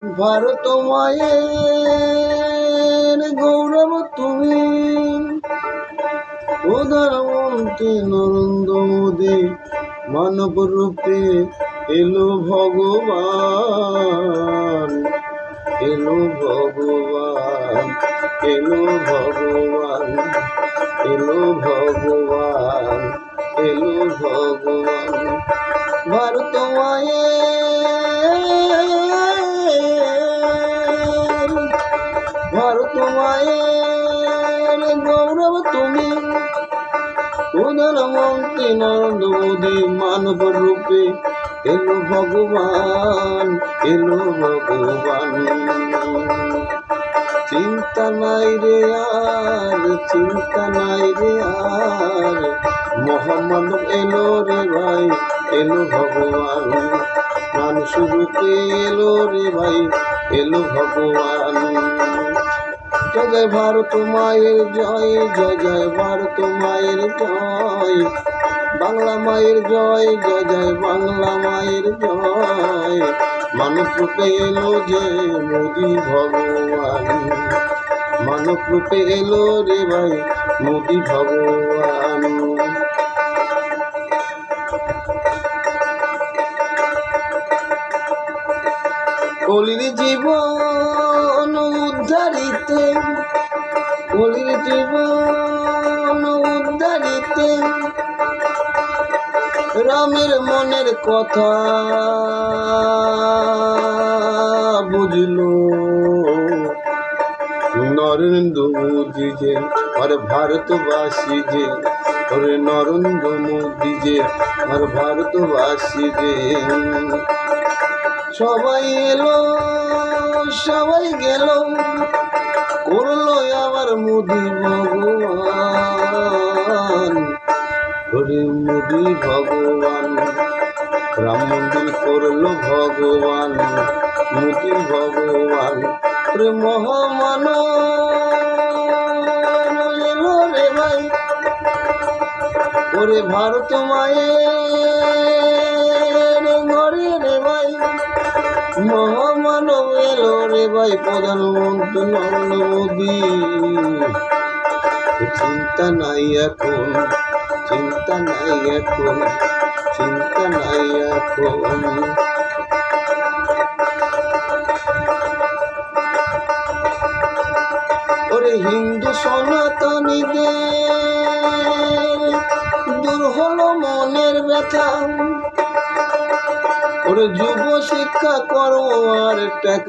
ভারত মায়ের গৌরব তুমি, প্রধানমন্ত্রী নরেন্দ্র মোদী মানব রূপে এলো ভগবান, এলো ভগবান, এলো ভগবান, এলো ভগবান, এলো ভগবান। ভারত মায়ের, ভারত মায়ের গৌরব তুমি, প্রধানমন্ত্রী নরেন্দ্র মোদী মানব রূপে এলো ভগবান, এলো ভগবান। চিন্তা নাই রে আর, চিন্তা নাই রে আর, মহামানব এলো রে ভাই, এলো ভগবান। মানুষ রূপে এলো রে ভাই, এলো ভগবান। জয় জয় ভারত মায়ের জয়, জয় জয় ভারত মায়ের জয়, বাংলা মায়ের জয়, জয় জয় বাংলা মায়ের জয়। মানব রূপে এলো যে মোদী ভগবান, মানব রূপে এলো রে ভাই মোদী ভগবান। কলির জীবন উদ্ধারিতে, কলির জীবন উদ্ধারিতে, রামের মনের কথা বুঝলো নরেন্দ্র মোদী যে, আর ভারতবাসী যে, ওরে নরেন্দ্র মোদী যে, আর ভারতবাসী যে। সবাই এলো সবাই গেল, করলো আবার মোদী ভগবান, ওরে মোদী ভগবান। রাম মন্দির করলো ভগবান, মোদী ভগবান। ওরে মহামানব এলো রে ভাই, ওরে ভারত মায়ের ঘরে রে ভাই, মহামানব এলো রে ভাই, প্রধানমন্ত্রী নরেন্দ্র মোদী। চিন্তা নাই এখন, চিন্তা নাই এখন, চিন্তা নাই এখন। ওরে হিন্দু সনাতনীদের দূর হলো মনের ব্যথা, ওরে যুব শিক্ষা করো আর